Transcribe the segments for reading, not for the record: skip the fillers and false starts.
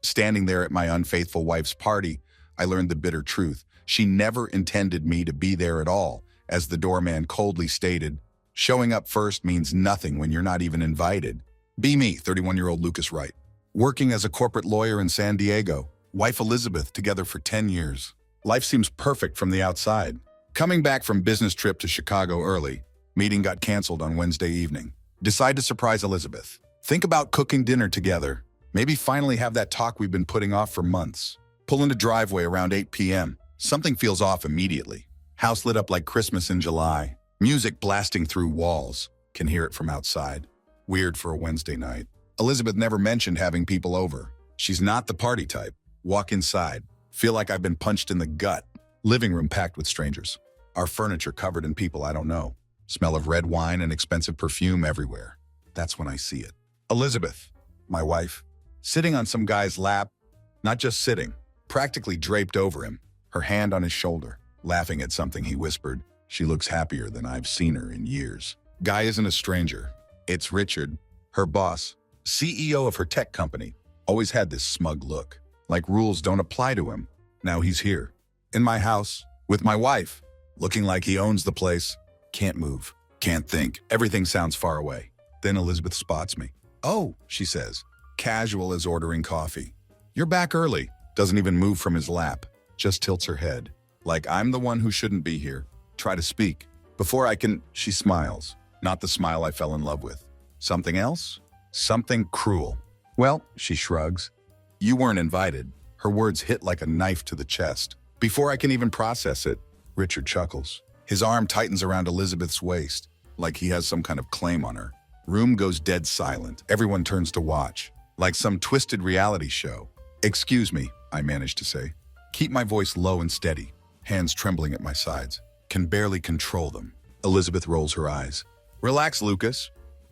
Standing there at my unfaithful wife's party, I learned the bitter truth. She never intended me to be there at all. As the doorman coldly stated, showing up first means nothing when you're not even invited. Be me, 31-year-old Lucas Wright. Working as a corporate lawyer in San Diego. Wife Elizabeth, together for 10 years. Life seems perfect from the outside. Coming back from business trip to Chicago early, meeting got canceled on Wednesday evening. Decide to surprise Elizabeth. Think about cooking dinner together. Maybe finally have that talk we've been putting off for months. Pull into driveway around 8 p.m. Something feels off immediately. House lit up like Christmas in July. Music blasting through walls. Can hear it from outside. Weird for a Wednesday night. Elizabeth never mentioned having people over. She's not the party type. Walk inside. Feel like I've been punched in the gut. Living room packed with strangers. Our furniture covered in people I don't know. Smell of red wine and expensive perfume everywhere. That's when I see it. Elizabeth, my wife, sitting on some guy's lap. Not just sitting, practically draped over him. Her hand on his shoulder, laughing at something he whispered. She looks happier than I've seen her in years. Guy isn't a stranger. It's Richard, her boss, CEO of her tech company. Always had this smug look, like rules don't apply to him. Now he's here, in my house, with my wife, looking like he owns the place. Can't move, can't think. Everything sounds far away. Then Elizabeth spots me. Oh, she says, casual as ordering coffee. You're back early. Doesn't even move from his lap. Just tilts her head, like I'm the one who shouldn't be here. Try to speak. Before I can, she smiles. Not the smile I fell in love with. Something else? Something cruel. Well, she shrugs. You weren't invited. Her words hit like a knife to the chest. Before I can even process it, Richard chuckles. His arm tightens around Elizabeth's waist, like he has some kind of claim on her. Room goes dead silent. Everyone turns to watch, like some twisted reality show. Excuse me, I manage to say. Keep my voice low and steady, hands trembling at my sides. Can barely control them. Elizabeth rolls her eyes. Relax, Lucas.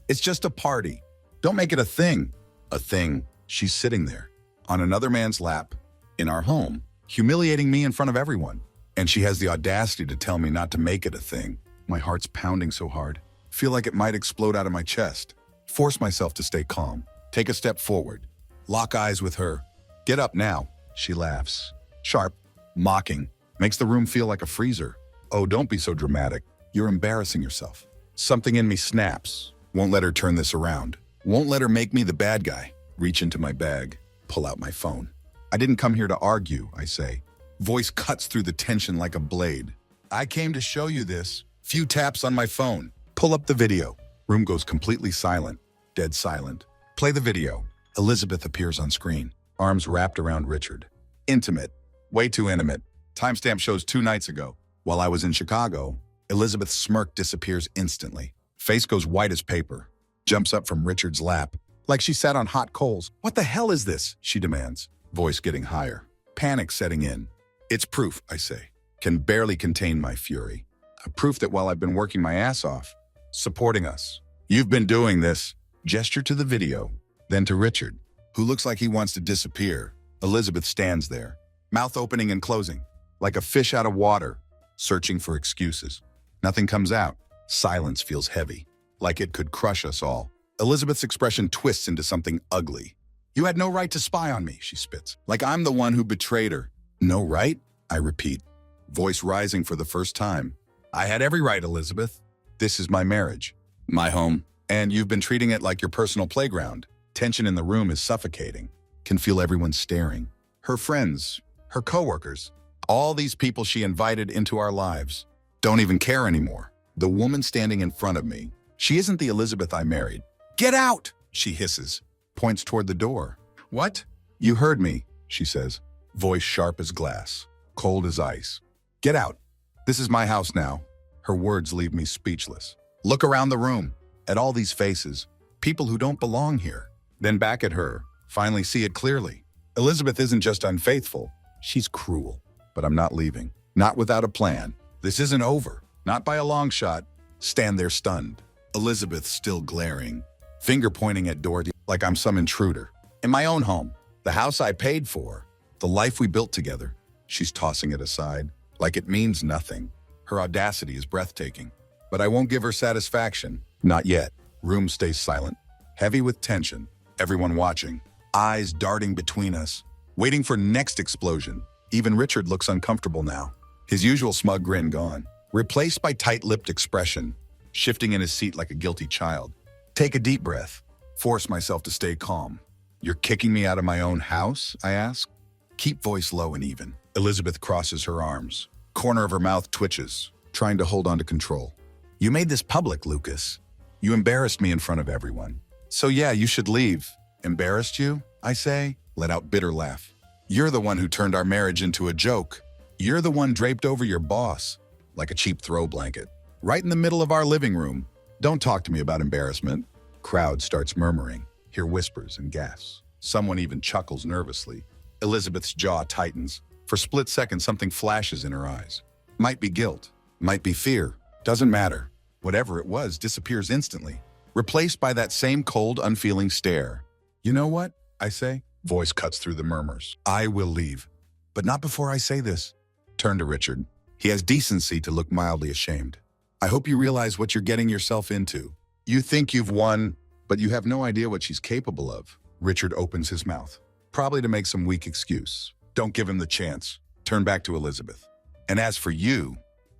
It's just a party. Don't make it a thing. A thing. She's sitting there, on another man's lap, in our home, humiliating me in front of everyone. And she has the audacity to tell me not to make it a thing. My heart's pounding so hard. Feel like it might explode out of my chest. Force myself to stay calm. Take a step forward. Lock eyes with her. Get up now. She laughs. Sharp, mocking, makes the room feel like a freezer. Oh, don't be so dramatic. You're embarrassing yourself. Something in me snaps. Won't let her turn this around. Won't let her make me the bad guy. Reach into my bag. Pull out my phone. I didn't come here to argue, I say. Voice cuts through the tension like a blade. I came to show you this. Few taps on my phone. Pull up the video. Room goes completely silent. Dead silent. Play the video. Elizabeth appears on screen. Arms wrapped around Richard. Intimate. Way too intimate. Timestamp shows 2 nights ago. While I was in Chicago, Elizabeth's smirk disappears instantly. Face goes white as paper. Jumps up from Richard's lap, like she sat on hot coals. What the hell is this? She demands. Voice getting higher. Panic setting in. It's proof, I say. Can barely contain my fury. A proof that while I've been working my ass off, supporting us, you've been doing this. Gesture to the video, then to Richard, who looks like he wants to disappear. Elizabeth stands there, mouth opening and closing, like a fish out of water, searching for excuses. Nothing comes out. Silence feels heavy, like it could crush us all. Elizabeth's expression twists into something ugly. You had no right to spy on me, she spits, like I'm the one who betrayed her. No right? I repeat, voice rising for the first time. I had every right, Elizabeth. This is my marriage, my home, and you've been treating it like your personal playground. Tension in the room is suffocating. Can feel everyone staring. Her friends, her coworkers, all these people she invited into our lives, don't even care anymore. The woman standing in front of me, she isn't the Elizabeth I married. Get out, she hisses, points toward the door. What? You heard me, she says, voice sharp as glass, cold as ice. Get out. This is my house now. Her words leave me speechless. Look around the room, at all these faces, people who don't belong here. Then back at her, finally see it clearly. Elizabeth isn't just unfaithful, she's cruel. But I'm not leaving, not without a plan. This isn't over, not by a long shot. Stand there stunned. Elizabeth still glaring, finger pointing at door like I'm some intruder. In my own home, the house I paid for, the life we built together. She's tossing it aside, like it means nothing. Her audacity is breathtaking. But I won't give her satisfaction. Not yet. Room stays silent, heavy with tension. Everyone watching. eyes darting between us, waiting for next explosion. Even Richard looks uncomfortable now. His usual smug grin gone, replaced by tight-lipped expression, shifting in his seat like a guilty child. Take a deep breath. Force myself to stay calm. You're kicking me out of my own house? I ask. Keep voice low and even. Elizabeth crosses her arms. Corner of her mouth twitches, trying to hold on to control. You made this public, Lucas. You embarrassed me in front of everyone. So yeah, you should leave. Embarrassed you? I say, let out bitter laugh. You're the one who turned our marriage into a joke. You're the one draped over your boss, like a cheap throw blanket, right in the middle of our living room. Don't talk to me about embarrassment. Crowd starts murmuring, hear whispers and gasps. Someone even chuckles nervously. Elizabeth's jaw tightens. For split seconds, something flashes in her eyes. Might be guilt, might be fear, doesn't matter. Whatever it was disappears instantly, replaced by that same cold, unfeeling stare. You know what? I say. Voice cuts through the murmurs. I will leave. But not before I say this. Turn to Richard. He has decency to look mildly ashamed. I hope you realize what you're getting yourself into. You think you've won, but you have no idea what she's capable of. Richard opens his mouth, probably to make some weak excuse. Don't give him the chance. Turn back to Elizabeth. And as for you,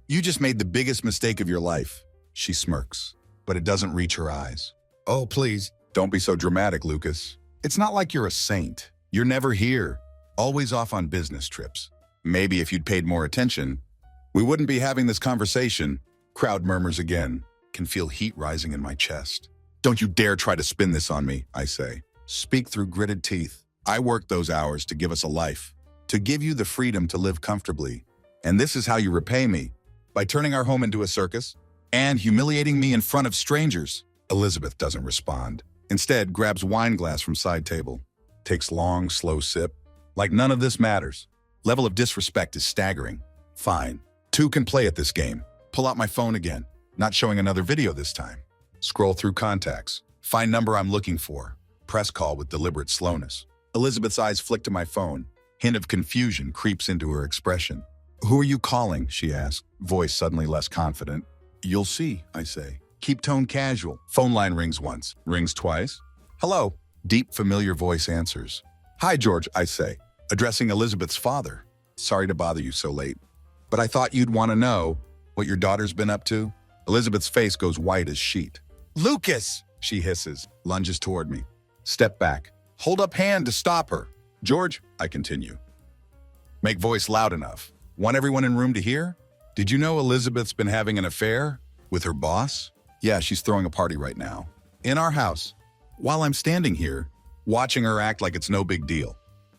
you just made the biggest mistake of your life. She smirks, but it doesn't reach her eyes. Oh, please, don't be so dramatic, Lucas. It's not like you're a saint. You're never here, always off on business trips. Maybe if you'd paid more attention, we wouldn't be having this conversation. Crowd murmurs again. Can feel heat rising in my chest. Don't you dare try to spin this on me, I say. Speak through gritted teeth. I worked those hours to give us a life, to give you the freedom to live comfortably. And this is how you repay me, by turning our home into a circus and humiliating me in front of strangers. Elizabeth doesn't respond. Instead, grabs wine glass from side table, takes long, slow sip, like none of this matters. Level of disrespect is staggering. Fine. Two can play at this game. Pull out my phone again, not showing another video this time. Scroll through contacts. Find number I'm looking for. Press call with deliberate slowness. Elizabeth's eyes flick to my phone. Hint of confusion creeps into her expression. Who are you calling? She asks, voice suddenly less confident. You'll see, I say. Keep tone casual. Phone line rings once, rings twice. Hello. Deep, familiar voice answers. Hi, George, I say, addressing Elizabeth's father. Sorry to bother you so late, but I thought you'd want to know what your daughter's been up to. Elizabeth's face goes white as sheet. Lucas, she hisses, lunges toward me. Step back. Hold up hand to stop her. George, I continue. Make voice loud enough. Want everyone in room to hear? Did you know Elizabeth's been having an affair with her boss? Yeah, she's throwing a party right now. In our house. While I'm standing here, watching her act like it's no big deal.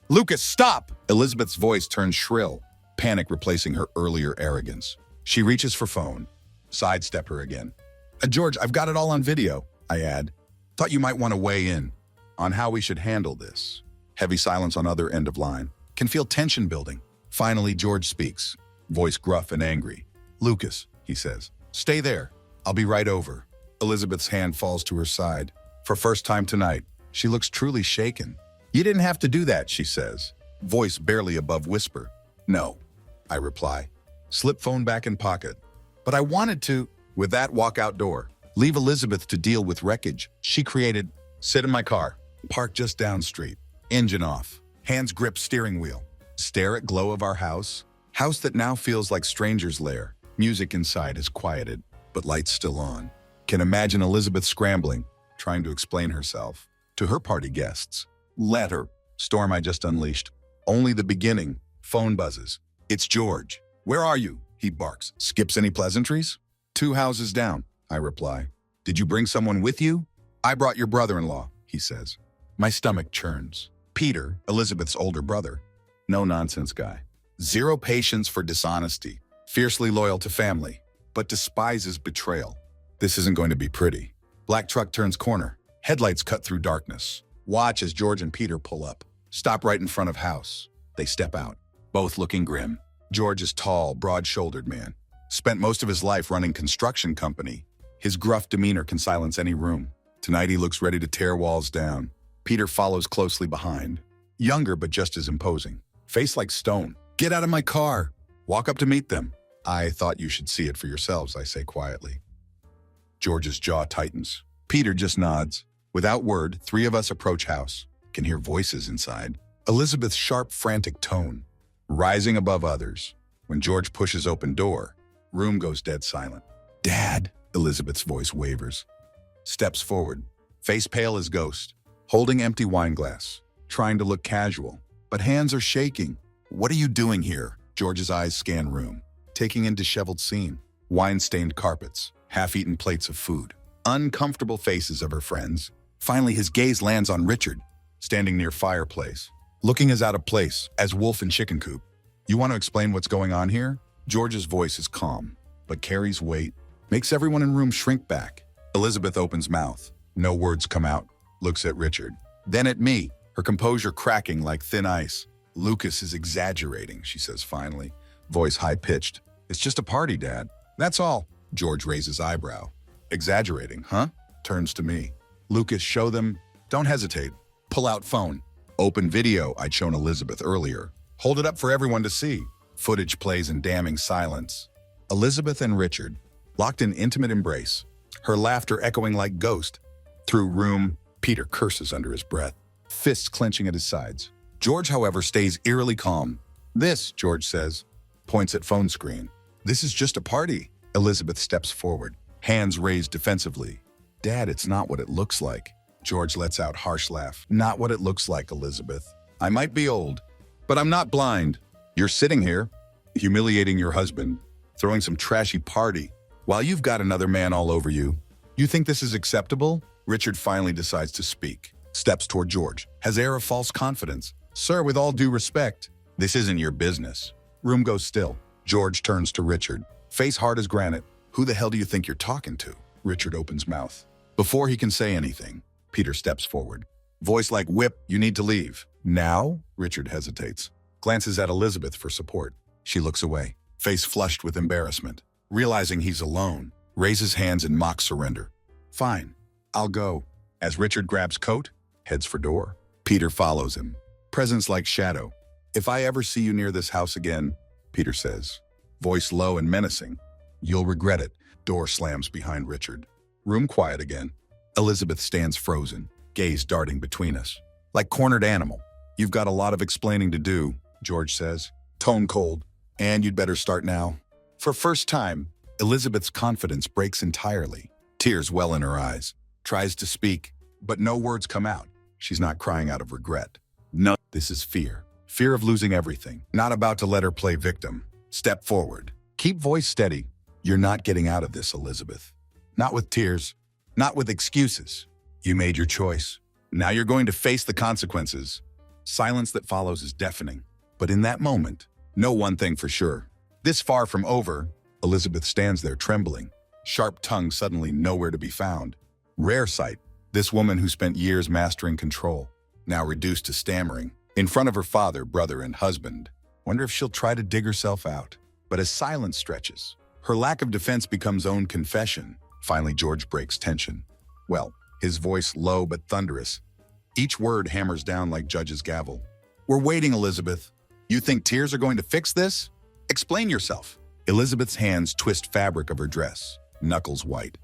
Lucas, stop! Elizabeth's voice turns shrill, panic replacing her earlier arrogance. She reaches for phone. Sidestep her again. George, I've got it all on video, I add. Thought you might want to weigh in on how we should handle this. Heavy silence on other end of line. Can feel tension building. Finally, George speaks, voice gruff and angry. Lucas, he says, stay there. I'll be right over. Elizabeth's hand falls to her side. For first time tonight, she looks truly shaken. You didn't have to do that, she says, voice barely above whisper. No, I reply. Slip phone back in pocket. But I wanted to. With that, walk outdoor. Leave Elizabeth to deal with wreckage she created. Sit in my car. Park just down street. Engine off. Hands grip steering wheel. Stare at glow of our house. House that now feels like stranger's lair. Music inside is quieted, but lights still on. Can imagine Elizabeth scrambling, trying to explain herself to her party guests. Let her. Storm I just unleashed. Only the beginning. Phone buzzes. It's George. Where are you? He barks. Skips any pleasantries? 2 houses down, I reply. Did you bring someone with you? I brought your brother-in-law, he says. My stomach churns. Peter, Elizabeth's older brother. No-nonsense guy. Zero patience for dishonesty. Fiercely loyal to family, but despises betrayal. This isn't going to be pretty. Black truck turns corner. Headlights cut through darkness. Watch as George and Peter pull up. Stop right in front of house. They step out, both looking grim. George is tall, broad-shouldered man. Spent most of his life running construction company. His gruff demeanor can silence any room. Tonight he looks ready to tear walls down. Peter follows closely behind. Younger but just as imposing. Face like stone. Get out of my car. Walk up to meet them. I thought you should see it for yourselves, I say quietly. George's jaw tightens. Peter just nods. Without word, 3 of us approach house. can hear voices inside. Elizabeth's sharp, frantic tone, rising above others. When George pushes open door, room goes dead silent. "Dad," Elizabeth's voice wavers. Steps forward, face pale as ghost, holding empty wine glass, trying to look casual, but hands are shaking. "What are you doing here?" George's eyes scan room, taking in disheveled scene. Wine-stained carpets, half-eaten plates of food, uncomfortable faces of her friends. Finally, his gaze lands on Richard, standing near fireplace, looking as out of place as wolf in chicken coop. "You want to explain what's going on here?" George's voice is calm, but carries weight, makes everyone in room shrink back. Elizabeth opens mouth. No words come out, looks at Richard, then at me, her composure cracking like thin ice. "Lucas is exaggerating," she says finally, voice high-pitched. "It's just a party, Dad. That's all." George raises eyebrow. "Exaggerating, huh?" Turns to me. "Lucas, show them." "Don't hesitate. Pull out phone." Open video I'd shown Elizabeth earlier. Hold it up for everyone to see. Footage plays in damning silence. Elizabeth and Richard, locked in intimate embrace, her laughter echoing like ghost. Through room, Peter curses under his breath, fists clenching at his sides. George, however, stays eerily calm. "This," George says, points at phone screen. "This is just a party." Elizabeth steps forward, hands raised defensively. "Dad, it's not what it looks like." George lets out harsh laugh. "Not what it looks like, Elizabeth. I might be old, but I'm not blind. You're sitting here, humiliating your husband, throwing some trashy party, while you've got another man all over you. You think this is acceptable?" Richard finally decides to speak, steps toward George, has air of false confidence. "Sir, with all due respect, this isn't your business." Room goes still. George turns to Richard, face hard as granite. "Who the hell do you think you're talking to?" Richard opens mouth. Before he can say anything, Peter steps forward. Voice like whip, "You need to leave." "Now?" Richard hesitates, glances at Elizabeth for support. She looks away, face flushed with embarrassment. Realizing he's alone, raises hands in mock surrender. "Fine, I'll go." As Richard grabs coat, heads for door. Peter follows him, presence like shadow. "If I ever see you near this house again," Peter says, voice low and menacing, "you'll regret it." Door slams behind Richard. Room quiet again. Elizabeth stands frozen, gaze darting between us. Like cornered animal. "You've got a lot of explaining to do," George says, tone cold. "And you'd better start now." For first time, Elizabeth's confidence breaks entirely. Tears well in her eyes. Tries to speak, but no words come out. She's not crying out of regret. No, this is fear. Fear of losing everything. Not about to let her play victim. Step forward. Keep voice steady. "You're not getting out of this, Elizabeth. Not with tears. Not with excuses. You made your choice. Now you're going to face the consequences." Silence that follows is deafening. But in that moment, know one thing for sure. This far from over, Elizabeth stands there trembling, sharp tongue suddenly nowhere to be found. Rare sight, this woman who spent years mastering control, now reduced to stammering, in front of her father, brother, and husband. Wonder if she'll try to dig herself out. But as silence stretches, her lack of defense becomes own confession. Finally, George breaks tension. Well, his voice low but thunderous. Each word hammers down like judge's gavel. "We're waiting, Elizabeth. You think tears are going to fix this? Explain yourself." Elizabeth's hands twist fabric of her dress, knuckles white.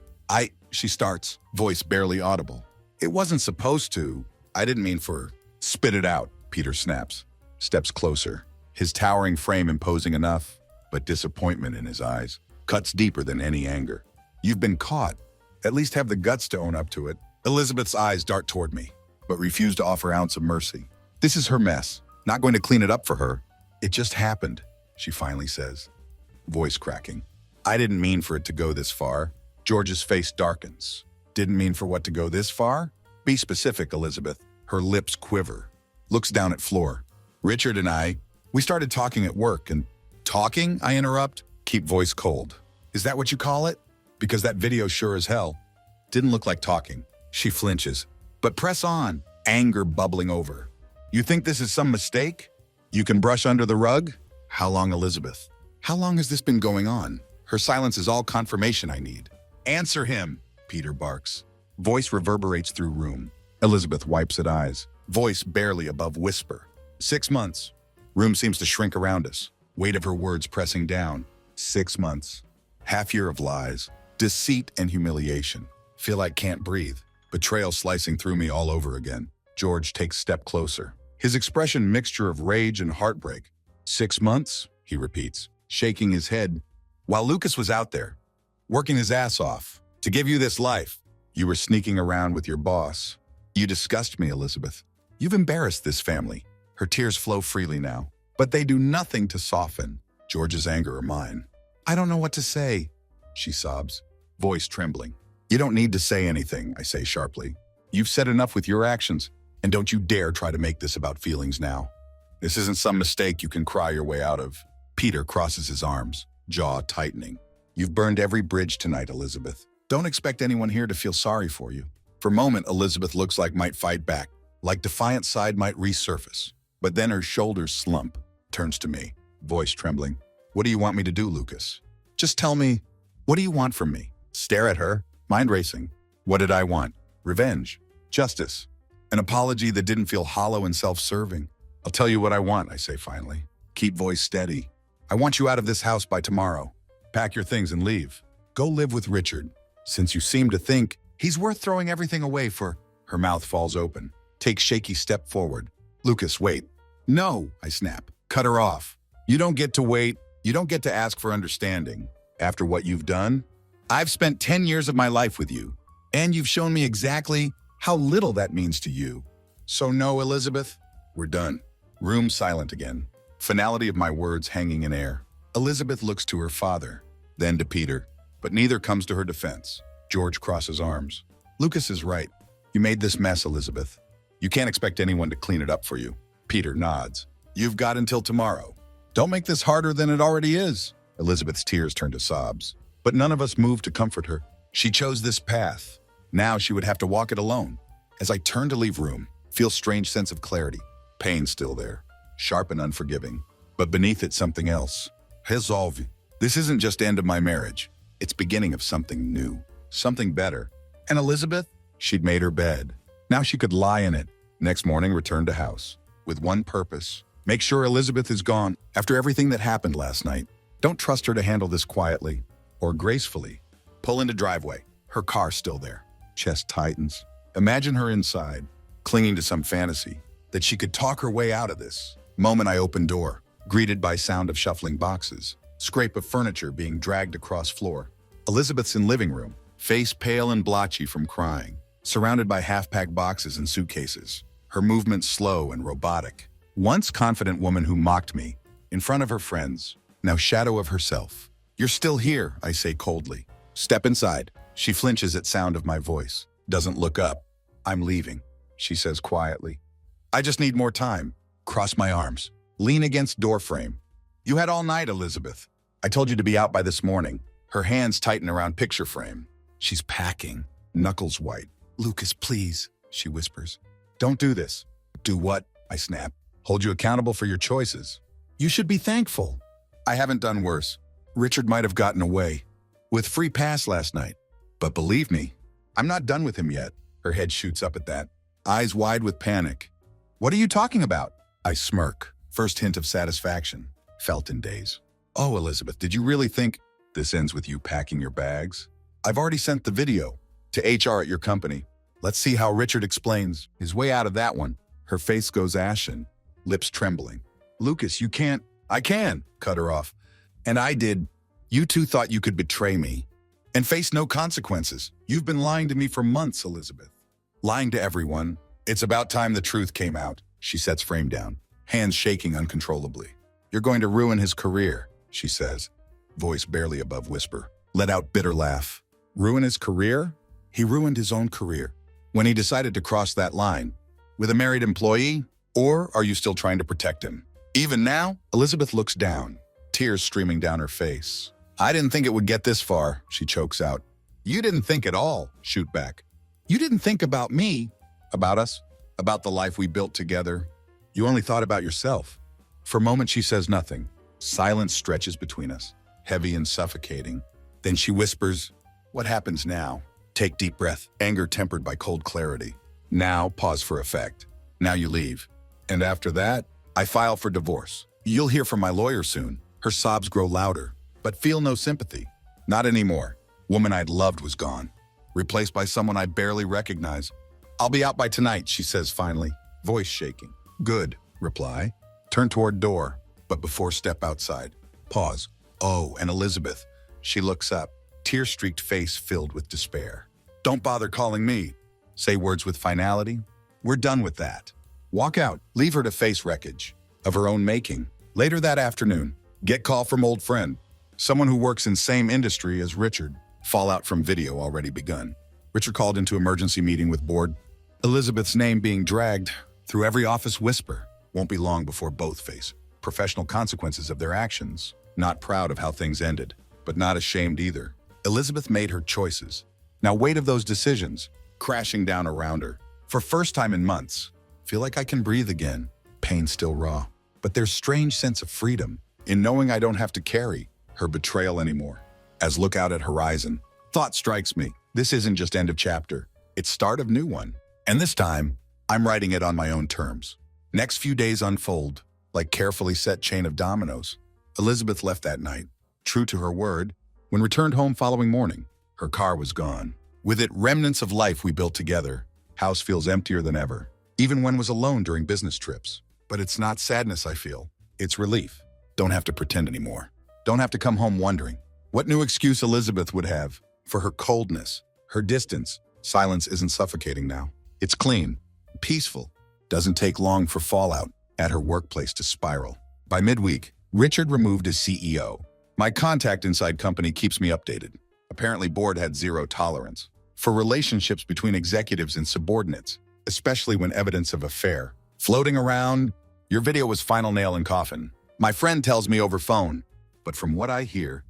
She starts, voice barely audible. "It wasn't supposed to. I didn't mean for..." "Spit it out," Peter snaps. Steps closer, his towering frame imposing enough, but disappointment in his eyes. Cuts deeper than any anger. "You've been caught. At least have the guts to own up to it." Elizabeth's eyes dart toward me, but refuse to offer ounce of mercy. This is her mess. Not going to clean it up for her. "It just happened," she finally says, voice cracking. "I didn't mean for it to go this far." George's face darkens. "Didn't mean for what to go this far? Be specific, Elizabeth." Her lips quiver. Looks down at floor. "Richard and we started talking at work and..." "Talking?" I interrupt. Keep voice cold. "Is that what you call it? Because that video sure as hell didn't look like talking." She flinches. "But press on," anger bubbling over. "You think this is some mistake? You can brush under the rug?" "How long, Elizabeth? How long has this been going on?" Her silence is all confirmation I need. "Answer him," Peter barks. Voice reverberates through room. Elizabeth wipes at eyes, voice barely above whisper. 6 months. Room seems to shrink around us, weight of her words pressing down. 6 months. Half year of lies, deceit and humiliation. Feel like can't breathe. Betrayal slicing through me all over again. George takes a step closer, his expression mixture of rage and heartbreak. 6 months, he repeats, shaking his head. While Lucas was out there, working his ass off to give you this life, you were sneaking around with your boss. You disgust me, Elizabeth. You've embarrassed this family. Her tears flow freely now, but they do nothing to soften George's anger or mine. I don't know what to say, she sobs, voice trembling. You don't need to say anything, I say sharply. You've said enough with your actions, and don't you dare try to make this about feelings now. This isn't some mistake you can cry your way out of. Peter crosses his arms, jaw tightening. You've burned every bridge tonight, Elizabeth. Don't expect anyone here to feel sorry for you. For a moment, Elizabeth looks like might fight back, like defiant side might resurface. But then her shoulders slump, turns to me, voice trembling. What do you want me to do, Lucas? Just tell me, what do you want from me? Stare at her, mind racing. What did I want? Revenge, justice, an apology that didn't feel hollow and self-serving. I'll tell you what I want, I say finally. Keep voice steady. I want you out of this house by tomorrow. Pack your things and leave. Go live with Richard, since you seem to think he's worth throwing everything away for. Her mouth falls open. Take shaky step forward. Lucas, wait. No, I snap. Cut her off. You don't get to wait. You don't get to ask for understanding. After what you've done, I've spent 10 years of my life with you, and you've shown me exactly how little that means to you. So no, Elizabeth, we're done. Room silent again. Finality of my words hanging in air. Elizabeth looks to her father, then to Peter, but neither comes to her defense. George crosses arms. Lucas is right. You made this mess, Elizabeth. You can't expect anyone to clean it up for you. Peter nods. You've got until tomorrow. Don't make this harder than it already is. Elizabeth's tears turn to sobs. But none of us moved to comfort her. She chose this path. Now she would have to walk it alone. As I turn to leave room, feel strange sense of clarity. Pain still there, sharp and unforgiving. But beneath it, something else. Resolve. This isn't just end of my marriage. It's beginning of something new, something better. And Elizabeth, she'd made her bed. Now she could lie in it. Next morning, return to house. With one purpose. Make sure Elizabeth is gone after everything that happened last night. Don't trust her to handle this quietly or gracefully. Pull into driveway. Her car still there. Chest tightens. Imagine her inside, clinging to some fantasy that she could talk her way out of this. Moment I open door, greeted by sound of shuffling boxes, scrape of furniture being dragged across floor. Elizabeth's in living room, face pale and blotchy from crying, surrounded by half-packed boxes and suitcases. Her movements slow and robotic. Once confident woman who mocked me, in front of her friends, now shadow of herself. You're still here, I say coldly. Step inside. She flinches at sound of my voice, doesn't look up. I'm leaving, she says quietly. I just need more time. Cross my arms. Lean against door frame. You had all night, Elizabeth. I told you to be out by this morning. Her hands tighten around picture frame. She's packing, knuckles white. Lucas, please, she whispers. Don't do this. Do what? I snap. Hold you accountable for your choices. You should be thankful. I haven't done worse. Richard might have gotten away with free pass last night. But believe me, I'm not done with him yet. Her head shoots up at that, eyes wide with panic. What are you talking about? I smirk, first hint of satisfaction, felt in days. Oh, Elizabeth, did you really think this ends with you packing your bags? I've already sent the video to HR at your company. Let's see how Richard explains his way out of that one. Her face goes ashen, lips trembling. Lucas, you can't. I can, cut her off. And I did. You two thought you could betray me and face no consequences. You've been lying to me for months, Elizabeth. Lying to everyone. It's about time the truth came out. She sets frame down, hands shaking uncontrollably. You're going to ruin his career, she says, voice barely above whisper. Let out bitter laugh. Ruin his career? He ruined his own career when he decided to cross that line. With a married employee? Or are you still trying to protect him? Even now? Elizabeth looks down, tears streaming down her face. I didn't think it would get this far, she chokes out. You didn't think at all, shoot back. You didn't think about me, about us, about the life we built together. You only thought about yourself. For a moment, she says nothing. Silence stretches between us, heavy and suffocating. Then she whispers, what happens now? Take deep breath, anger tempered by cold clarity. Now, pause for effect. Now you leave. And after that, I file for divorce. You'll hear from my lawyer soon. Her sobs grow louder, but feel no sympathy. Not anymore. Woman I'd loved was gone, replaced by someone I barely recognize. I'll be out by tonight, she says finally, voice shaking. Good, reply. Turn toward door, but before step outside. Pause. Oh, and Elizabeth. She looks up, tear-streaked face filled with despair. Don't bother calling me. Say words with finality. We're done with that. Walk out. Leave her to face wreckage of her own making. Later that afternoon, get call from old friend. Someone who works in same industry as Richard. Fallout from video already begun. Richard called into emergency meeting with board. Elizabeth's name being dragged through every office whisper. Won't be long before both face professional consequences of their actions. Not proud of how things ended, but not ashamed either. Elizabeth made her choices. Now weight of those decisions crashing down around her. For first time in months, feel like I can breathe again. Pain still raw, but there's strange sense of freedom in knowing I don't have to carry her betrayal anymore. As look out at horizon, thought strikes me. This isn't just end of chapter. It's start of new one. And this time, I'm writing it on my own terms. Next few days unfold like carefully set chain of dominoes. Elizabeth left that night, true to her word. When returned home following morning, her car was gone. With it, remnants of life we built together. House feels emptier than ever, even when was alone during business trips. But it's not sadness I feel, it's relief. Don't have to pretend anymore. Don't have to come home wondering what new excuse Elizabeth would have for her coldness, her distance. Silence isn't suffocating now. It's clean, peaceful. Doesn't take long for fallout at her workplace to spiral. By midweek, Richard removed as CEO. My contact inside company keeps me updated. Apparently, board had zero tolerance for relationships between executives and subordinates, especially when evidence of affair floating around. Your video was final nail in coffin. My friend tells me over phone, but from what I hear,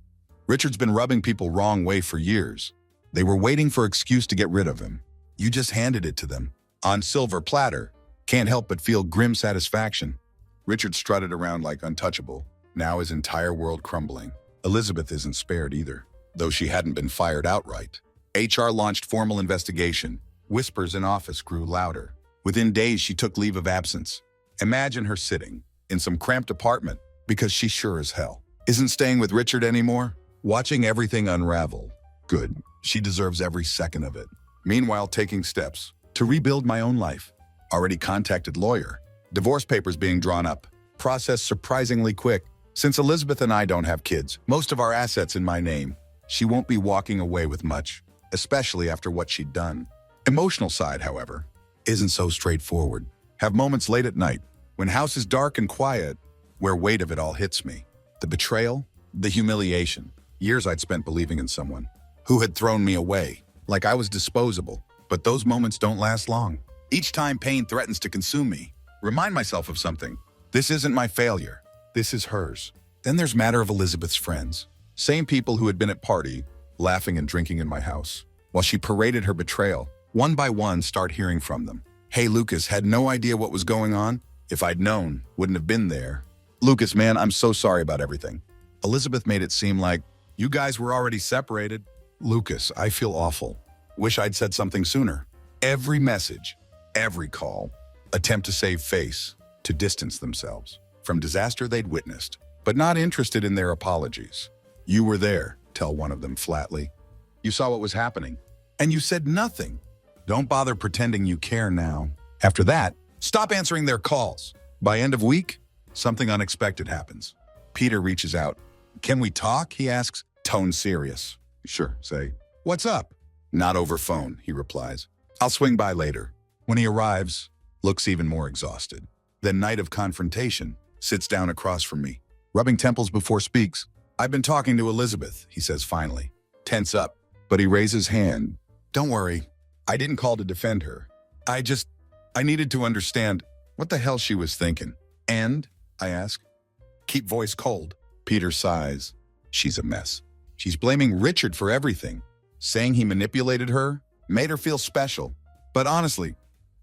Richard's been rubbing people wrong way for years. They were waiting for excuse to get rid of him. You just handed it to them on silver platter. Can't help but feel grim satisfaction. Richard strutted around like untouchable. Now his entire world crumbling. Elizabeth isn't spared either, though she hadn't been fired outright. HR launched formal investigation. Whispers in office grew louder. Within days, she took leave of absence. Imagine her sitting in some cramped apartment because she sure as hell isn't staying with Richard anymore, watching everything unravel. Good. She deserves every second of it. Meanwhile, taking steps to rebuild my own life. Already contacted lawyer. Divorce papers being drawn up. Process surprisingly quick. Since Elizabeth and I don't have kids, most of our assets in my name. She won't be walking away with much, especially after what she'd done. Emotional side, however, isn't so straightforward. Have moments late at night, when house is dark and quiet, where weight of it all hits me. The betrayal, the humiliation. Years I'd spent believing in someone who had thrown me away, like I was disposable. But those moments don't last long. Each time pain threatens to consume me, remind myself of something. This isn't my failure. This is hers. Then there's matter of Elizabeth's friends. Same people who had been at party, laughing and drinking in my house. While she paraded her betrayal, one by one start hearing from them. Hey, Lucas, had no idea what was going on. If I'd known, wouldn't have been there. Lucas, man, I'm so sorry about everything. Elizabeth made it seem like you guys were already separated. Lucas, I feel awful. Wish I'd said something sooner. Every message, every call, attempt to save face, to distance themselves from disaster they'd witnessed, but not interested in their apologies. You were there, tell one of them flatly. You saw what was happening, and you said nothing. Don't bother pretending you care now. After that, stop answering their calls. By end of week, something unexpected happens. Peter reaches out. Can we talk? He asks, tone serious. Sure, say. What's up? Not over phone, he replies. I'll swing by later. When he arrives, looks even more exhausted. Then night of confrontation, sits down across from me, rubbing temples before speaks. I've been talking to Elizabeth, he says finally. Tense up, but he raises hand. Don't worry, I didn't call to defend her. I needed to understand what the hell she was thinking. And, I ask, keep voice cold. Peter sighs. She's a mess. She's blaming Richard for everything, saying he manipulated her, made her feel special. But honestly,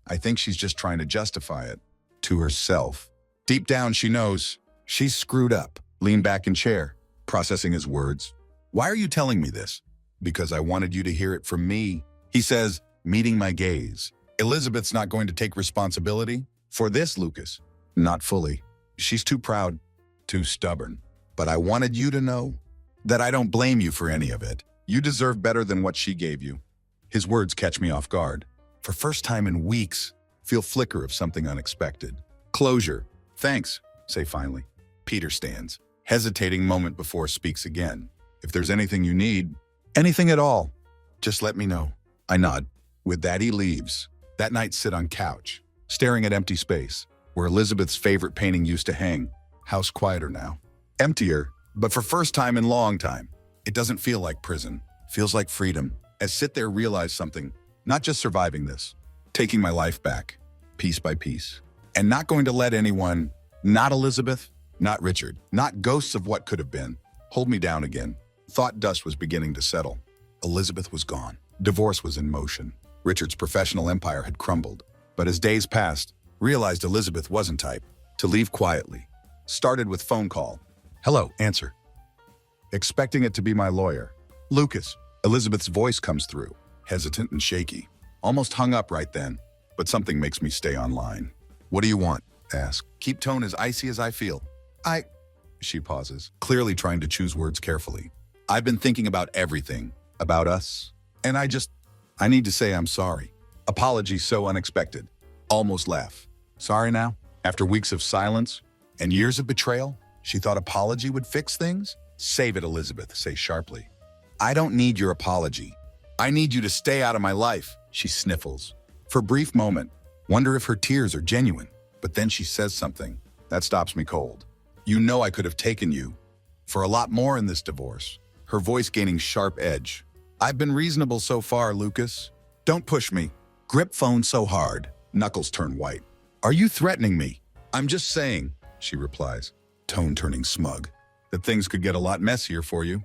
I think she's just trying to justify it to herself. Deep down, she knows she's screwed up. Lean back in chair, processing his words. Why are you telling me this? Because I wanted you to hear it from me. He says, meeting my gaze. Elizabeth's not going to take responsibility for this, Lucas. Not fully. She's too proud, too stubborn. But I wanted you to know that I don't blame you for any of it. You deserve better than what she gave you. His words catch me off guard. For first time in weeks, feel flicker of something unexpected. Closure. Thanks, say finally. Peter stands, hesitating moment before speaks again. If there's anything you need, anything at all, just let me know. I nod. With that, he leaves. That night, sit on couch, staring at empty space, where Elizabeth's favorite painting used to hang. House quieter now. Emptier, but for first time in long time. It doesn't feel like prison. Feels like freedom. As sit there, realize something. Not just surviving this. Taking my life back, piece by piece. And not going to let anyone, not Elizabeth, not Richard, not ghosts of what could have been, hold me down again. Thought dust was beginning to settle. Elizabeth was gone. Divorce was in motion. Richard's professional empire had crumbled. But as days passed, realized Elizabeth wasn't type to leave quietly. Started with phone call. Hello, answer. Expecting it to be my lawyer. Lucas. Elizabeth's voice comes through, hesitant and shaky. Almost hung up right then, but something makes me stay online. What do you want? Ask. Keep tone as icy as I feel. She pauses, clearly trying to choose words carefully. I've been thinking about everything, about us, and I need to say I'm sorry. Apology so unexpected. Almost laugh. Sorry now? After weeks of silence and years of betrayal, she thought apology would fix things? Save it, Elizabeth, say sharply. I don't need your apology. I need you to stay out of my life, she sniffles. For a brief moment, wonder if her tears are genuine, but then she says something that stops me cold. You know I could have taken you for a lot more in this divorce. Her voice gaining sharp edge. I've been reasonable so far, Lucas. Don't push me. Grip phone so hard. Knuckles turn white. Are you threatening me? I'm just saying, she replies, tone turning smug, that things could get a lot messier for you.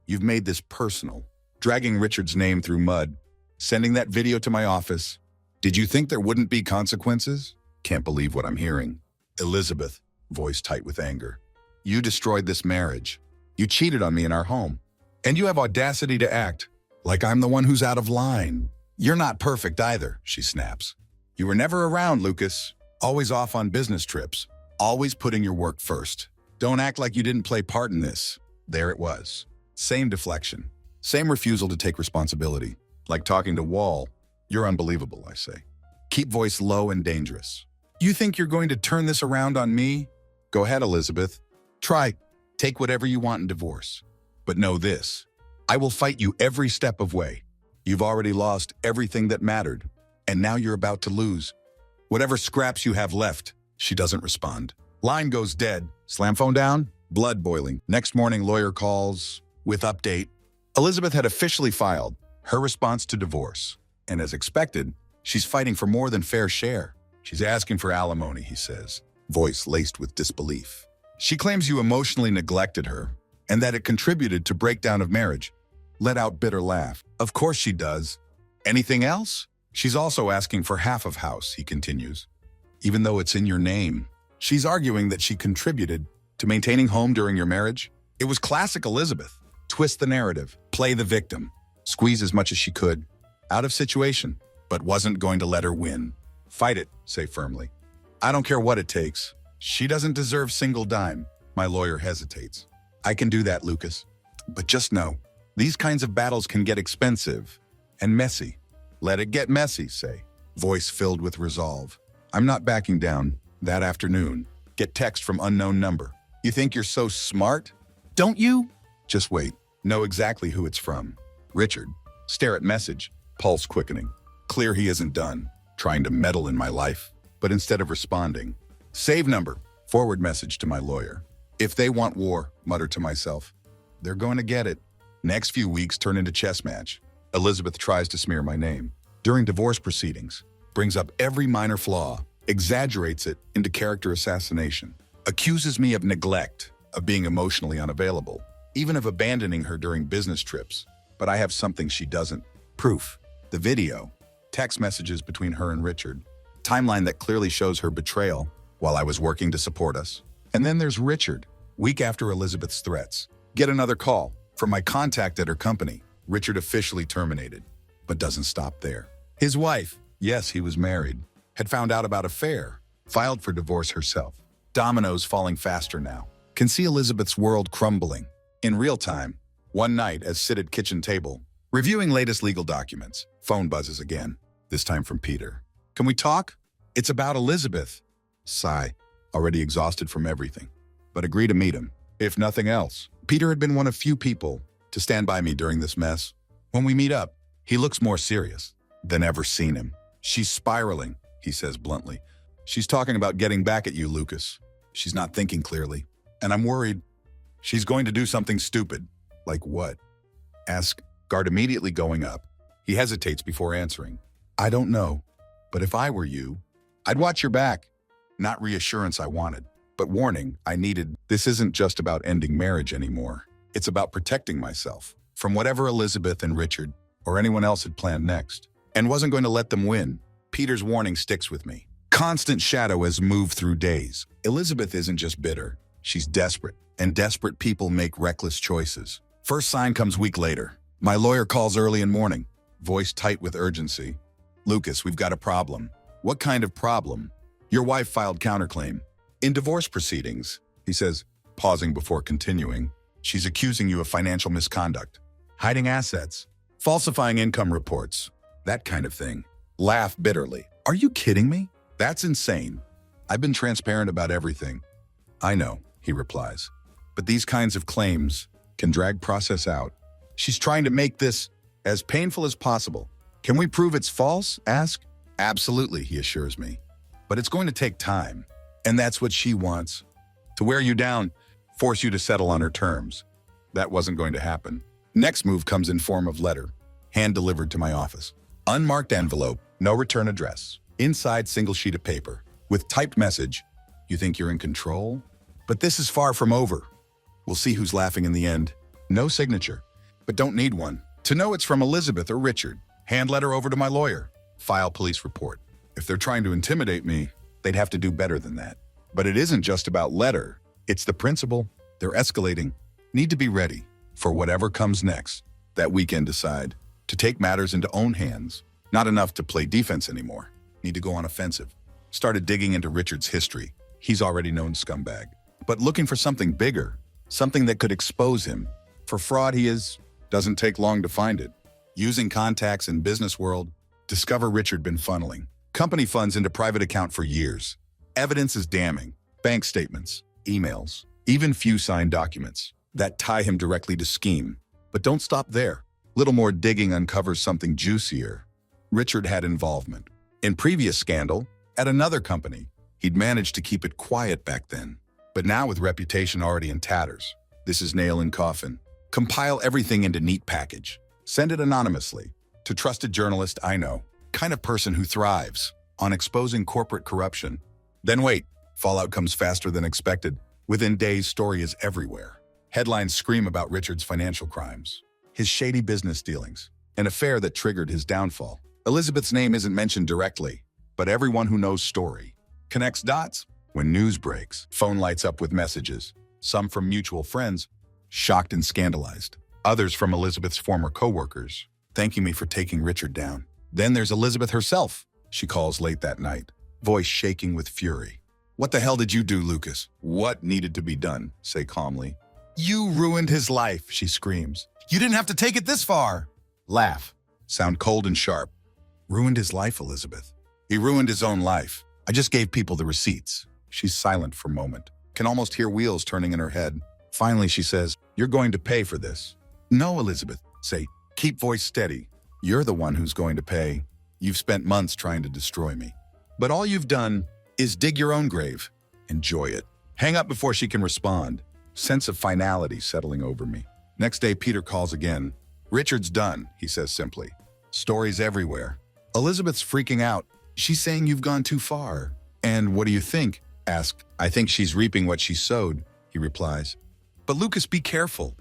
You've made this personal, dragging Richard's name through mud, sending that video to my office. Did you think there wouldn't be consequences? Can't believe what I'm hearing. Elizabeth, voice tight with anger. You destroyed this marriage. You cheated on me in our home. And you have audacity to act like I'm the one who's out of line. You're not perfect either, she snaps. You were never around, Lucas. Always off on business trips. Always putting your work first. Don't act like you didn't play part in this. There it was. Same deflection. Same refusal to take responsibility. Like talking to wall. You're unbelievable, I say. Keep voice low and dangerous. You think you're going to turn this around on me? Go ahead, Elizabeth. Try. Take whatever you want in divorce. But know this. I will fight you every step of way. You've already lost everything that mattered. And now you're about to lose. Whatever scraps you have left. She doesn't respond. Line goes dead. Slam phone down. Blood boiling. Next morning, lawyer calls with update. Elizabeth had officially filed her response to divorce. And as expected, she's fighting for more than fair share. She's asking for alimony, he says, voice laced with disbelief. She claims you emotionally neglected her and that it contributed to breakdown of marriage. Let out bitter laugh. Of course she does. Anything else? She's also asking for half of house, he continues. Even though it's in your name. She's arguing that she contributed to maintaining home during your marriage. It was classic Elizabeth. Twist the narrative, play the victim, squeeze as much as she could. Out of situation, but wasn't going to let her win. Fight it, say firmly. I don't care what it takes. She doesn't deserve single dime. My lawyer hesitates. I can do that, Lucas. But just know, these kinds of battles can get expensive and messy. Let it get messy, say. Voice filled with resolve. I'm not backing down. That afternoon, get text from unknown number. You think you're so smart? Don't you? Just wait. Know exactly who it's from. Richard. Stare at message. Pulse quickening. Clear he isn't done. Trying to meddle in my life. But instead of responding. Save number. Forward message to my lawyer. If they want war, mutter to myself. They're going to get it. Next few weeks turn into chess match. Elizabeth tries to smear my name. During divorce proceedings. Brings up every minor flaw. Exaggerates it into character assassination. Accuses me of neglect, of being emotionally unavailable, even of abandoning her during business trips. But I have something she doesn't. Proof. The video. Text messages between her and Richard. Timeline that clearly shows her betrayal while I was working to support us. And then there's Richard. Week after Elizabeth's threats. Get another call from my contact at her company. Richard officially terminated, but doesn't stop there. His wife, yes, he was married, had found out about affair, filed for divorce herself. Dominoes falling faster now. Can see Elizabeth's world crumbling. In real time, one night as sit at kitchen table, reviewing latest legal documents, phone buzzes again. this time from Peter. Can we talk? It's about Elizabeth. Sigh, already exhausted from everything. But agree to meet him, if nothing else. Peter had been one of few people to stand by me during this mess. When we meet up, he looks more serious than ever seen him. She's spiraling, he says bluntly. She's talking about getting back at you, Lucas. She's not thinking clearly. And I'm worried she's going to do something stupid. Like what? Ask, guard immediately going up. He hesitates before answering. I don't know, but if I were you, I'd watch your back. Not reassurance I wanted, but warning I needed. This isn't just about ending marriage anymore. It's about protecting myself from whatever Elizabeth and Richard or anyone else had planned next, and wasn't going to let them win. Peter's warning sticks with me. Constant shadow has moved through days. Elizabeth isn't just bitter, she's desperate, and desperate people make reckless choices. First sign comes week later. My lawyer calls early in morning, voice tight with urgency. Lucas, we've got a problem. What kind of problem? Your wife filed counterclaim. In divorce proceedings, he says, pausing before continuing. She's accusing you of financial misconduct, hiding assets, falsifying income reports, that kind of thing. Laugh bitterly. Are you kidding me? That's insane. I've been transparent about everything. I know, he replies. But these kinds of claims can drag process out. She's trying to make this as painful as possible. Can we prove it's false? Ask. Absolutely, he assures me. But it's going to take time. And that's what she wants. To wear you down, force you to settle on her terms. That wasn't going to happen. Next move comes in form of letter, hand-delivered to my office. Unmarked envelope, no return address. Inside single sheet of paper, with typed message, you think you're in control? But this is far from over. We'll see who's laughing in the end. No signature, but don't need one. To know it's from Elizabeth or Richard, hand letter over to my lawyer. File police report. If they're trying to intimidate me, they'd have to do better than that. But it isn't just about letter. It's the principle. They're escalating. Need to be ready for whatever comes next. That weekend decide to take matters into own hands. Not enough to play defense anymore. Need to go on offensive. Started digging into Richard's history. He's already known scumbag. But looking for something bigger, something that could expose him. For fraud doesn't take long to find it. Using contacts in business world, discover Richard been funneling company funds into private account for years. Evidence is damning. Bank statements, emails, even few signed documents that tie him directly to scheme. But don't stop there. Little more digging uncovers something juicier. Richard had involvement. In previous scandal, at another company, he'd managed to keep it quiet back then. But now with reputation already in tatters, this is nail in coffin. Compile everything into neat package. Send it anonymously to trusted journalist I know. Kind of person who thrives on exposing corporate corruption. Then wait, fallout comes faster than expected. Within days, story is everywhere. Headlines scream about Richard's financial crimes, his shady business dealings, an affair that triggered his downfall. Elizabeth's name isn't mentioned directly, but everyone who knows story connects dots. When news breaks, phone lights up with messages, some from mutual friends, shocked and scandalized, others from Elizabeth's former co-workers, thanking me for taking Richard down. Then there's Elizabeth herself. She calls late that night, voice shaking with fury. What the hell did you do, Lucas? What needed to be done? Say calmly. You ruined his life, she screams. You didn't have to take it this far. Laugh, sound cold and sharp. Ruined his life, Elizabeth. He ruined his own life. I just gave people the receipts. She's silent for a moment. Can almost hear wheels turning in her head. Finally, she says, you're going to pay for this. No, Elizabeth. Say, keep voice steady. You're the one who's going to pay. You've spent months trying to destroy me. But all you've done is dig your own grave. Enjoy it. Hang up before she can respond. Sense of finality settling over me. Next day, Peter calls again. Richard's done, he says simply. Stories everywhere. Elizabeth's freaking out. She's saying you've gone too far. And what do you think? Asked. I think she's reaping what she sowed, he replies. But Lucas, be careful.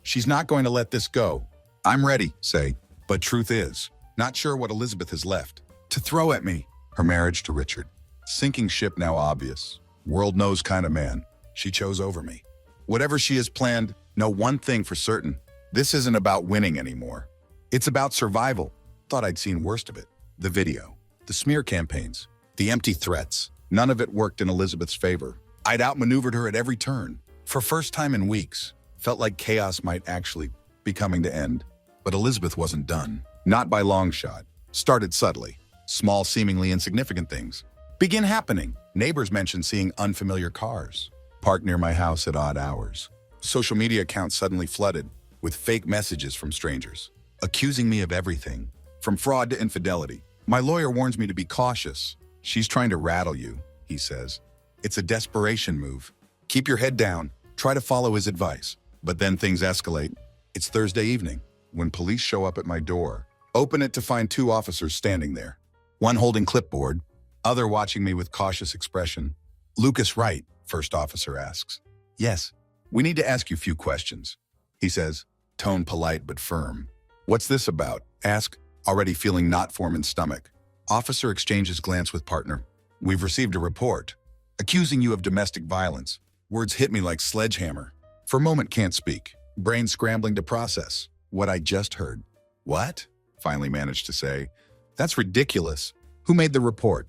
She's not going to let this go. I'm ready, say. But truth is, not sure what Elizabeth has left to throw at me. Her marriage to Richard. Sinking ship now obvious. World knows kind of man. She chose over me. Whatever she has planned, know one thing for certain. This isn't about winning anymore. It's about survival. Thought I'd seen worst of it. The video, the smear campaigns, the empty threats. None of it worked in Elizabeth's favor. I'd outmaneuvered her at every turn. For first time in weeks, felt like chaos might actually be coming to end. But Elizabeth wasn't done. Not by long shot. Started subtly. Small, seemingly insignificant things begin happening. Neighbors mention seeing unfamiliar cars parked near my house at odd hours. Social media accounts suddenly flooded with fake messages from strangers, accusing me of everything, from fraud to infidelity. My lawyer warns me to be cautious. She's trying to rattle you, he says. It's a desperation move. Keep your head down. Try to follow his advice. But then things escalate. It's Thursday evening when police show up at my door. Open it to find two officers standing there. One holding clipboard, other watching me with cautious expression. "Lucas Wright," first officer asks. "Yes, we need to ask you a few questions," he says, tone polite but firm. "What's this about?" Ask, already feeling knot form in stomach. Officer exchanges glance with partner. "We've received a report accusing you of domestic violence." Words hit me like sledgehammer. For a moment can't speak, brain scrambling to process what I just heard. "What?" finally managed to say. "That's ridiculous. Who made the report?"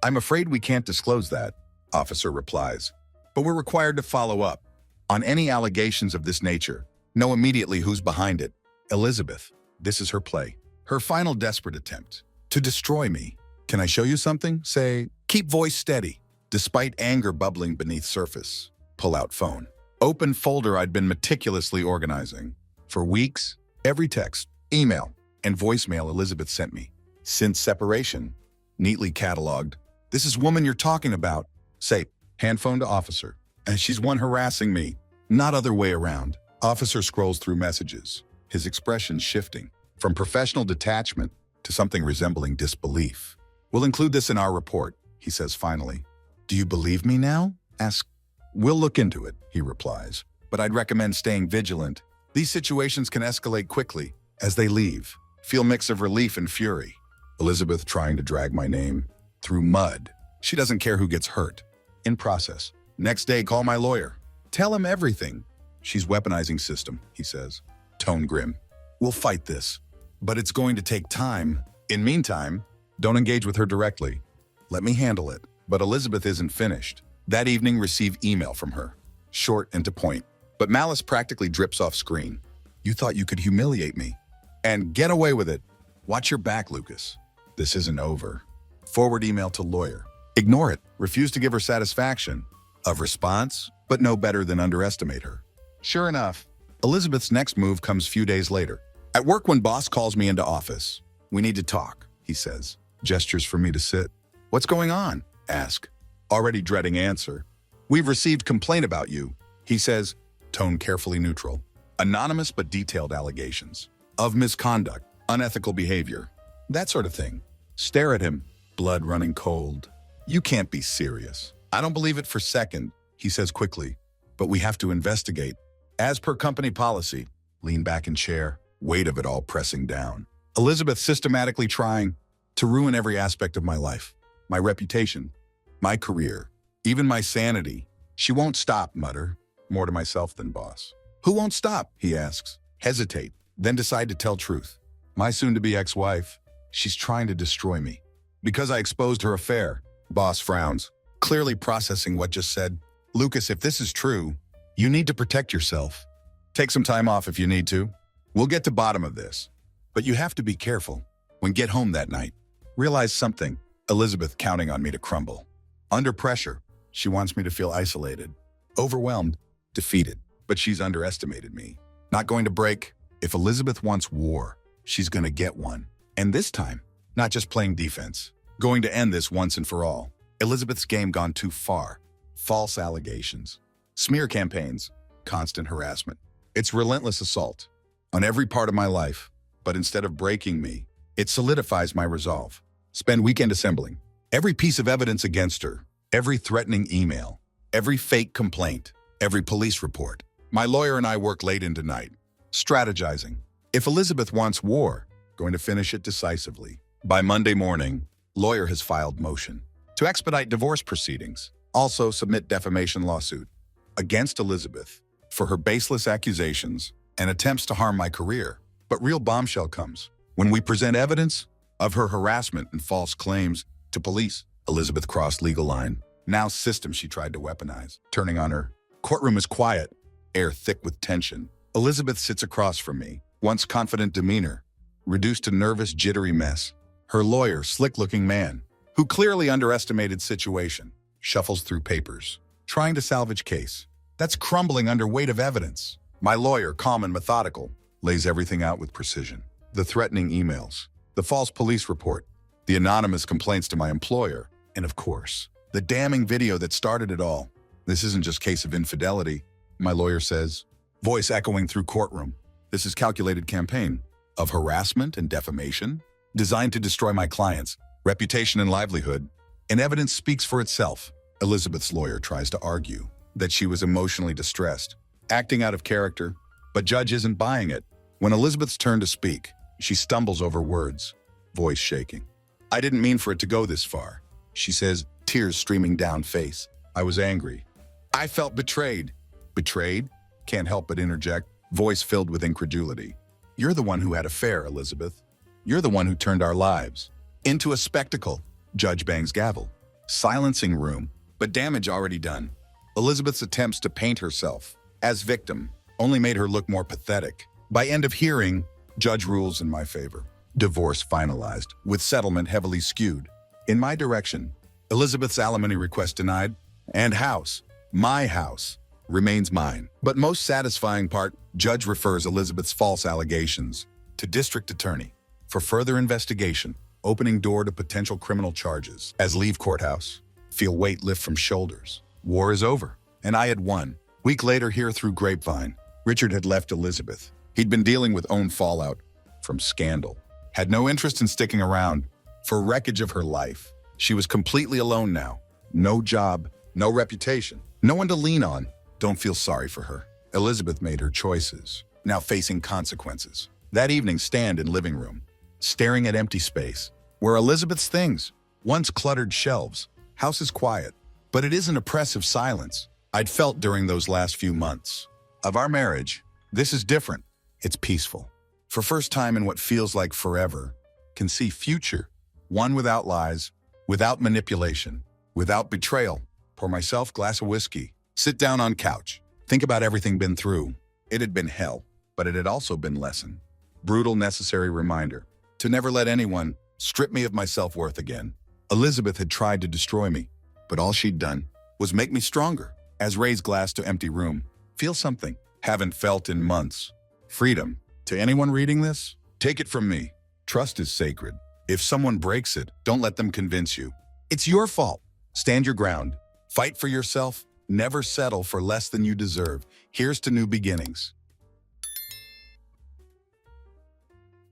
"I'm afraid we can't disclose that," officer replies. "But we're required to follow up on any allegations of this nature. Know immediately who's behind it." Elizabeth, this is her play. Her final desperate attempt to destroy me. "Can I show you something?" Say, keep voice steady. Despite anger bubbling beneath surface. Pull out phone. Open folder I'd been meticulously organizing. For weeks, every text, email, and voicemail Elizabeth sent me. Since separation, neatly cataloged. "This is woman you're talking about." Say, hand phone to officer. "And she's one harassing me, not other way around." Officer scrolls through messages, his expression shifting from professional detachment to something resembling disbelief. "We'll include this in our report," he says finally. "Do you believe me now?" Ask. "We'll look into it," he replies. "But I'd recommend staying vigilant. These situations can escalate quickly." As they leave, feel mix of relief and fury. Elizabeth trying to drag my name through mud. She doesn't care who gets hurt. In process. Next day, call my lawyer. Tell him everything. "She's weaponizing system," he says. Tone grim. "We'll fight this, but it's going to take time. In meantime, don't engage with her directly. Let me handle it." But Elizabeth isn't finished. That evening, receive email from her. Short and to point, but malice practically drips off screen. "You thought you could humiliate me and get away with it. Watch your back, Lucas. This isn't over." Forward email to lawyer. Ignore it. Refuse to give her satisfaction of response, but no better than underestimate her. Sure enough, Elizabeth's next move comes few days later. At work when boss calls me into office. "We need to talk," he says. Gestures for me to sit. "What's going on?" Ask. Already dreading answer. "We've received complaint about you," he says, tone carefully neutral. Anonymous but detailed allegations of misconduct, unethical behavior, that sort of thing. Stare at him, blood running cold. "You can't be serious." "I don't believe it for a second," he says quickly. "But we have to investigate. As per company policy." Lean back in chair, weight of it all pressing down. Elizabeth systematically trying to ruin every aspect of my life. My reputation, my career, even my sanity. "She won't stop," mutter, more to myself than boss. "Who won't stop?" he asks. Hesitate, then decide to tell truth. "My soon-to-be ex-wife. She's trying to destroy me. Because I exposed her affair." Boss frowns, clearly processing what just said. "Lucas, if this is true, you need to protect yourself. Take some time off if you need to. We'll get to bottom of this. But you have to be careful. When get home that night, realize something." Elizabeth counting on me to crumble. Under pressure, she wants me to feel isolated, overwhelmed, defeated. But she's underestimated me. Not going to break. If Elizabeth wants war, she's going to get one. And this time, not just playing defense. Going to end this once and for all. Elizabeth's game gone too far. False allegations, smear campaigns, constant harassment. It's relentless assault on every part of my life. But instead of breaking me, it solidifies my resolve. Spend weekend assembling every piece of evidence against her, every threatening email, every fake complaint, every police report. My lawyer and I work late into night, strategizing. If Elizabeth wants war, going to finish it decisively. By Monday morning, lawyer has filed motion to expedite divorce proceedings. Also submit defamation lawsuit against Elizabeth for her baseless accusations and attempts to harm my career. But real bombshell comes when we present evidence of her harassment and false claims to police. Elizabeth crossed legal line. Now system she tried to weaponize. Turning on her. Courtroom is quiet, air thick with tension. Elizabeth sits across from me, once confident demeanor, reduced to nervous, jittery mess. Her lawyer, slick-looking man, who clearly underestimated situation, shuffles through papers, trying to salvage case. That's crumbling under weight of evidence. My lawyer, calm and methodical, lays everything out with precision. The threatening emails, the false police report, the anonymous complaints to my employer, and of course, the damning video that started it all. This isn't just case of infidelity, my lawyer says, voice echoing through courtroom. This is calculated campaign of harassment and defamation, designed to destroy my client's reputation and livelihood, and evidence speaks for itself. Elizabeth's lawyer tries to argue that she was emotionally distressed, acting out of character, but judge isn't buying it. When Elizabeth's turn to speak, she stumbles over words, voice shaking. I didn't mean for it to go this far, she says, tears streaming down face. I was angry. I felt betrayed. Betrayed? Can't help but interject, voice filled with incredulity. You're the one who had affair, Elizabeth. You're the one who turned our lives into a spectacle. Judge bangs gavel. Silencing room, but damage already done. Elizabeth's attempts to paint herself as victim only made her look more pathetic. By end of hearing, judge rules in my favor. Divorce finalized, with settlement heavily skewed in my direction. Elizabeth's alimony request denied, and house, my house, remains mine. But most satisfying part, judge refers Elizabeth's false allegations to district attorney for further investigation, opening door to potential criminal charges. As leave courthouse, feel weight lift from shoulders. War is over, and I had won. Week later, hear through grapevine, Richard had left Elizabeth. He'd been dealing with own fallout from scandal. Had no interest in sticking around for wreckage of her life. She was completely alone now. No job, no reputation, no one to lean on. Don't feel sorry for her. Elizabeth made her choices, now facing consequences. That evening, stand in living room, staring at empty space, where Elizabeth's things, once cluttered shelves. House is quiet, but it is an oppressive silence I'd felt during those last few months of our marriage. This is different. It's peaceful. For first time in what feels like forever, can see future, one without lies, without manipulation, without betrayal. Pour myself glass of whiskey, sit down on couch, think about everything been through. It had been hell, but it had also been lesson. Brutal, necessary reminder to never let anyone strip me of my self-worth again. Elizabeth had tried to destroy me, but all she'd done was make me stronger. As raise glass to empty room, feel something haven't felt in months. Freedom. To anyone reading this, take it from me. Trust is sacred. If someone breaks it, don't let them convince you. It's your fault. Stand your ground. Fight for yourself. Never settle for less than you deserve. Here's to new beginnings.